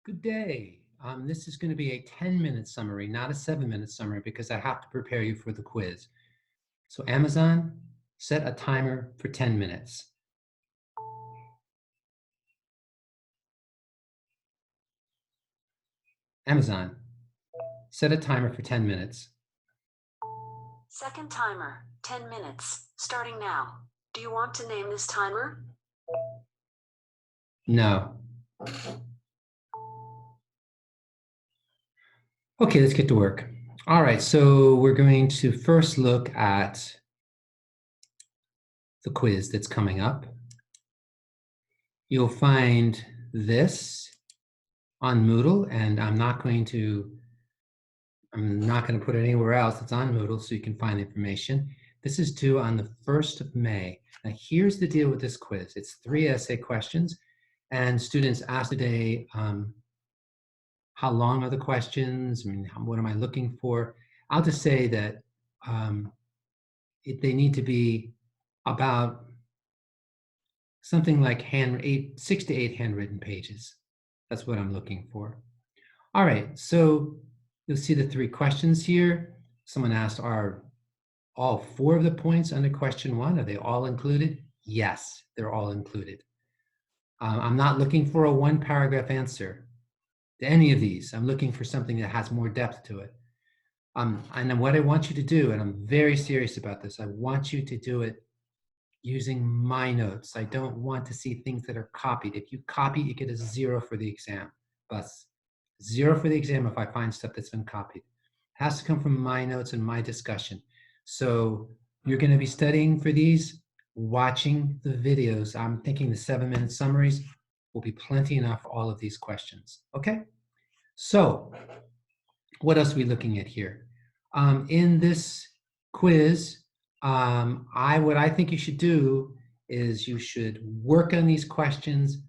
Good day. This is going to be a 10-minute summary, not a 7-minute summary, because I have to prepare you for the quiz. So Amazon, set a timer for 10 minutes. Amazon, set a timer for 10 minutes. Second timer, 10 minutes, starting now. Do you want to name this timer? No. Okay, let's get to work. All right, so we're going to first look at the quiz that's coming up. You'll find this on Moodle, and I'm not going to put it anywhere else. It's on Moodle, so you can find information. This is due on the 1st of May. Now, here's the deal with this quiz. It's 3 essay questions, and students ask today, how long are the questions? I mean, what am I looking for? I'll just say that they need to be about something like 6 to 8 handwritten pages. That's what I'm looking for. All right, so you'll see the 3 questions here. Someone asked, are all 4 of the points under question 1, are they all included? Yes, they're all included. I'm not looking for a 1-paragraph answer to any of these. I'm looking for something that has more depth to it. And what I want you to do, and I'm very serious about this, I want you to do it using my notes. I don't want to see things that are copied. If you copy, you get a 0 for the exam. Bus. 0 for the exam if I find stuff that's been copied. It has to come from my notes and my discussion. So you're going to be studying for these, watching the videos. I'm thinking the 7-minute summaries will be plenty enough for all of these questions. Okay? So what else are we looking at here? In this quiz, what I think you should do is you should work on these questions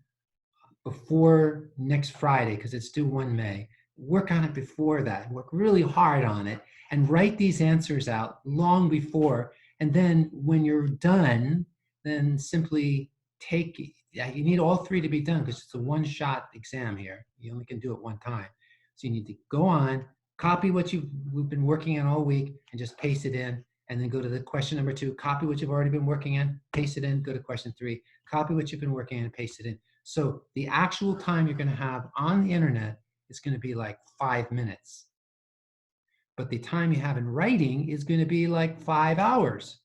before next Friday, because it's due 1 May. Work on it before that. Work really hard on it and write these answers out long before. And then when you're done, then simply you need all 3 to be done because it's a one-shot exam here. You only can do it one time. So you need to go on, copy what we've been working on all week and just paste it in, and then go to the question number 2, copy what you've already been working on, paste it in, go to question 3, copy what you've been working on and paste it in. So the actual time you're going to have on the internet is going to be like 5 minutes. But the time you have in writing is going to be like 5 hours.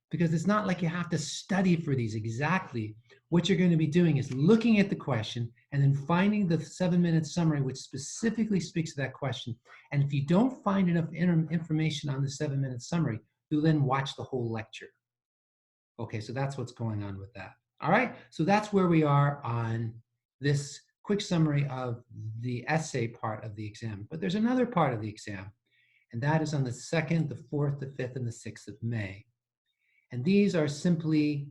Because it's not like you have to study for these exactly. What you're going to be doing is looking at the question and then finding the 7-minute summary which specifically speaks to that question. And if you don't find enough information on the 7-minute summary, you'll then watch the whole lecture. Okay, so that's what's going on with that. All right, so that's where we are on this quick summary of the essay part of the exam. But there's another part of the exam, and that is on the 2nd, the 4th, the 5th, and the 6th of May. And these are simply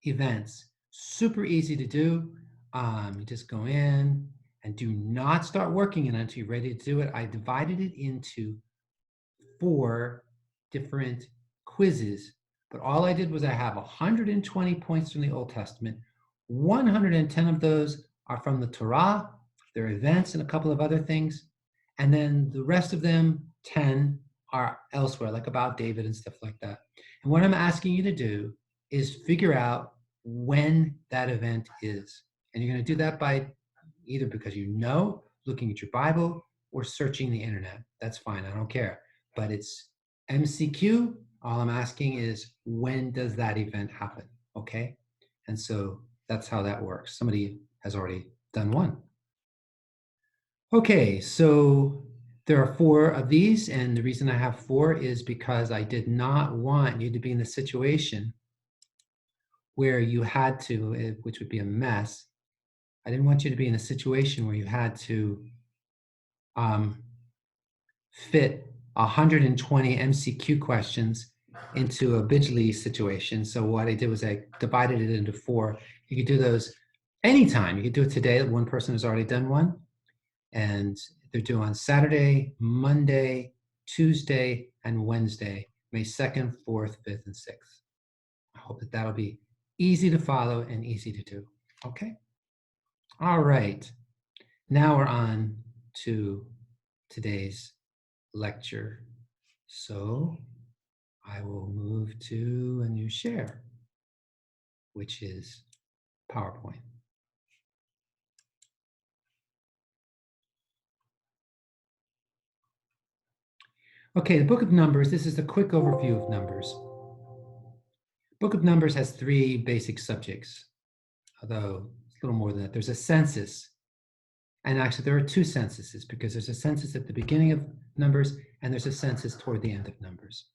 events, super easy to do. You just go in and do not start working it until you're ready to do it. I divided it into 4 different quizzes, but all I did was I have 120 points from the Old Testament. 110 of those are from the Torah. There are events and a couple of other things. And then the rest of them, 10, are elsewhere, like about David and stuff like that. And what I'm asking you to do is figure out when that event is. And you're going to do that by either because you know, looking at your Bible, or searching the internet. That's fine, I don't care. But it's MCQ. All I'm asking is, when does that event happen? Okay? And so that's how that works. Somebody has already done one. Okay, so there are 4 of these, and the reason I have 4 is because I did not want you to be in the situation where you had to, which would be a mess. I didn't want you to be in a situation where you had to fit 120 MCQ questions into a Bidgely situation. So what I did was I divided it into 4. You could do those anytime. You could do it today. One person has already done one. And they're due on Saturday, Monday, Tuesday, and Wednesday, May 2nd, 4th, 5th, and 6th. I hope that that'll be easy to follow and easy to do. Okay? All right. Now we're on to today's lecture. So I will move to a new share, which is PowerPoint. Okay, the book of Numbers, this is a quick overview of Numbers. Book of Numbers has three basic subjects, although it's a little more than that. There's a census, and actually there are two censuses because there's a census at the beginning of Numbers and there's a census toward the end of Numbers.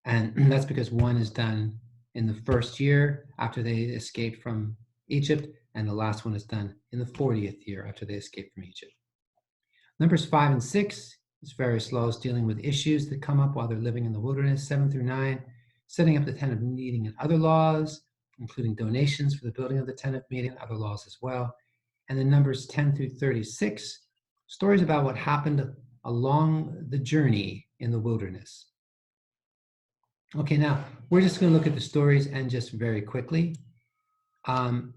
And that's because one is done in the first year after they escaped from Egypt, and the last one is done in the 40th year after they escaped from Egypt. Numbers 5 and 6 is various laws dealing with issues that come up while they're living in the wilderness. 7 through 9, setting up the tent of meeting and other laws, including donations for the building of the tent of meeting and other laws as well. And then Numbers 10 through 36, stories about what happened along the journey in the wilderness. Okay, now we're just going to look at the stories and just very quickly. When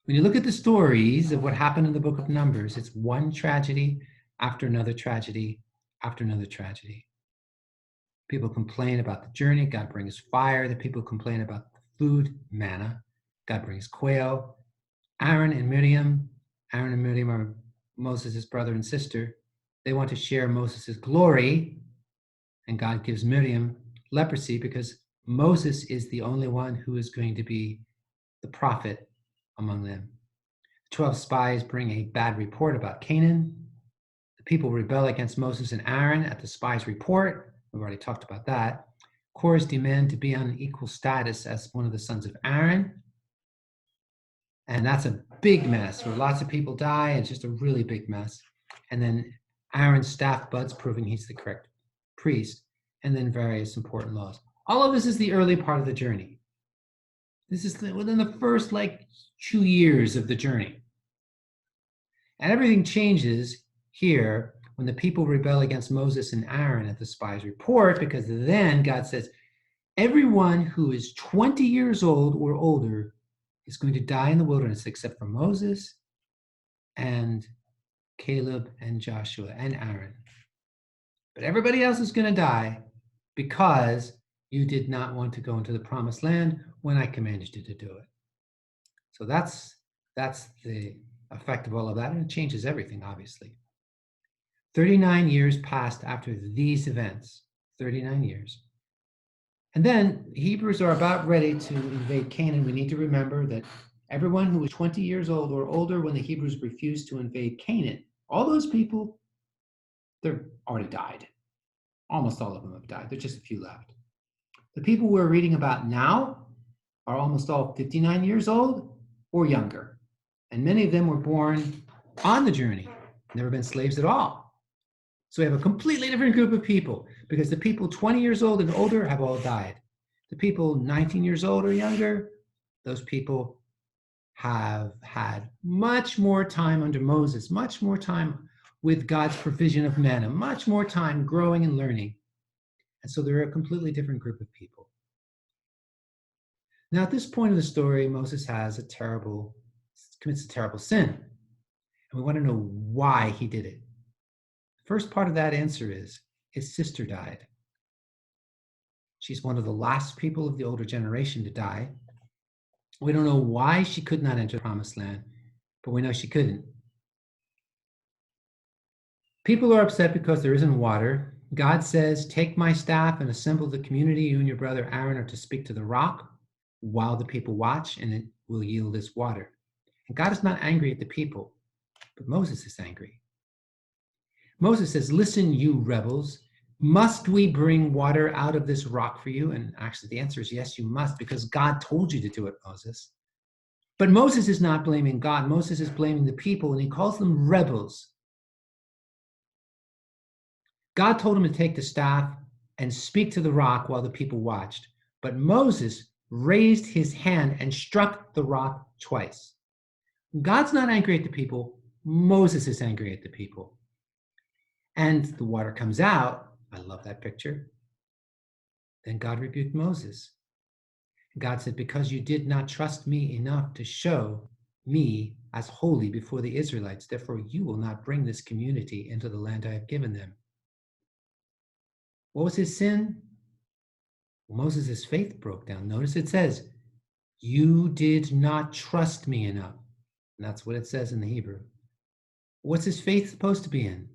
you look at the stories of what happened in the book of Numbers, it's one tragedy after another tragedy after another tragedy. People complain about the journey. God brings fire. The people complain about the food, manna. God brings quail. Aaron and Miriam are Moses' brother and sister. They want to share Moses' glory, and God gives Miriam leprosy because Moses is the only one who is going to be the prophet among them. 12 spies bring a bad report about Canaan. The people rebel against Moses and Aaron at the spies' report. We've already talked about that. Korah's demand to be on equal status as one of the sons of Aaron. And that's a big mess where lots of people die. It's just a really big mess. And then Aaron's staff buds proving he's the correct priest. And then various important laws. All of this is the early part of the journey. This is within the first 2 years of the journey. And everything changes here when the people rebel against Moses and Aaron at the spies' report, because then God says, everyone who is 20 years old or older is going to die in the wilderness except for Moses and Caleb and Joshua and Aaron. But everybody else is going to die because you did not want to go into the promised land when I commanded you to do it. So that's the effect of all of that, and it changes everything, obviously. 39 years passed after these events, 39 years. And then the Hebrews are about ready to invade Canaan. We need to remember that everyone who was 20 years old or older when the Hebrews refused to invade Canaan, all those people, they're already died. Almost all of them have died. There's just a few left. The people we're reading about now are almost all 59 years old or younger. And many of them were born on the journey, never been slaves at all. So we have a completely different group of people because the people 20 years old and older have all died. The people 19 years old or younger, those people have had much more time under Moses, much more time with God's provision of manna, much more time growing and learning. And so they're a completely different group of people. Now, at this point of the story, Moses commits a terrible sin. And we want to know why he did it. The first part of that answer is his sister died. She's one of the last people of the older generation to die. We don't know why she could not enter the promised land, but we know she couldn't. People are upset because there isn't water. God says, take my staff and assemble the community. You and your brother Aaron are to speak to the rock while the people watch, and it will yield this water. And God is not angry at the people, but Moses is angry. Moses says, listen, you rebels, must we bring water out of this rock for you? And actually the answer is yes, you must, because God told you to do it, Moses. But Moses is not blaming God. Moses is blaming the people, and he calls them rebels. God told him to take the staff and speak to the rock while the people watched. But Moses raised his hand and struck the rock twice. God's not angry at the people. Moses is angry at the people. And the water comes out. I love that picture. Then God rebuked Moses. God said, because you did not trust me enough to show me as holy before the Israelites. Therefore, you will not bring this community into the land I have given them. What was his sin? Well, Moses' faith broke down. Notice it says, you did not trust me enough. And that's what it says in the Hebrew. What's his faith supposed to be in?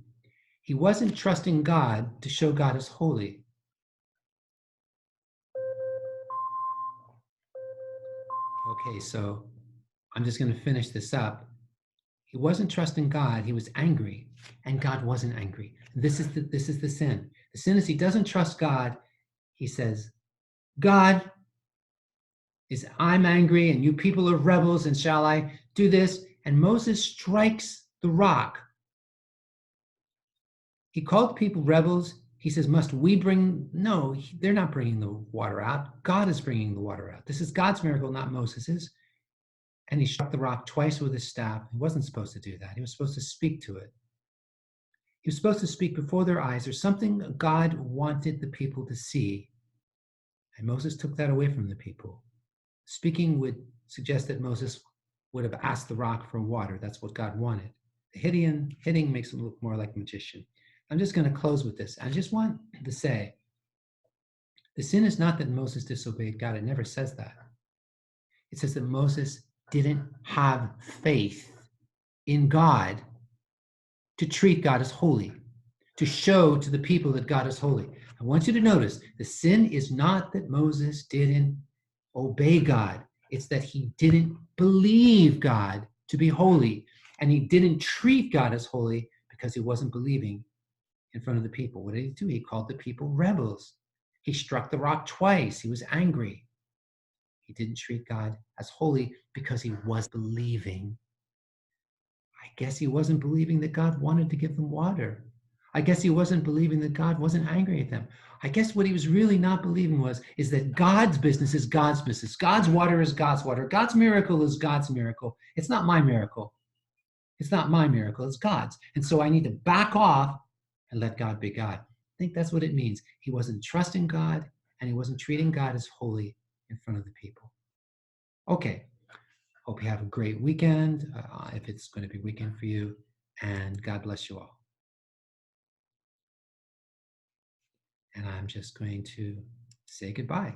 He wasn't trusting God to show God is holy. Okay, so I'm just going to finish this up. He wasn't trusting God. He was angry, and God wasn't angry. This is the sin. The sin is he doesn't trust God. He says, God is I'm angry, and you people are rebels, and shall I do this? And Moses strikes the rock. He called people rebels. He says, must we bring? No, they're not bringing the water out. God is bringing the water out. This is God's miracle, not Moses's. And he struck the rock twice with his staff. He wasn't supposed to do that. He was supposed to speak to it. He was supposed to speak before their eyes. There's something God wanted the people to see. And Moses took that away from the people. Speaking would suggest that Moses would have asked the rock for water. That's what God wanted. The hitting makes him look more like a magician. I'm just going to close with this. I just want to say, the sin is not that Moses disobeyed God. It never says that. It says that Moses didn't have faith in God to treat God as holy, to show to the people that God is holy. I want you to notice the sin is not that Moses didn't obey God. It's that he didn't believe God to be holy, and he didn't treat God as holy because he wasn't believing in front of the people. What did he do? He called the people rebels. He struck the rock twice. He was angry. He didn't treat God as holy because he was believing. I guess he wasn't believing that God wanted to give them water. I guess he wasn't believing that God wasn't angry at them. I guess what he was really not believing is that God's business is God's business. God's water is God's water. God's miracle is God's miracle. It's not my miracle. It's not my miracle. It's God's. And so I need to back off and let God be God. I think that's what it means. He wasn't trusting God, and he wasn't treating God as holy in front of the people. Okay. Hope you have a great weekend, if it's going to be a weekend for you, and God bless you all. And I'm just going to say goodbye.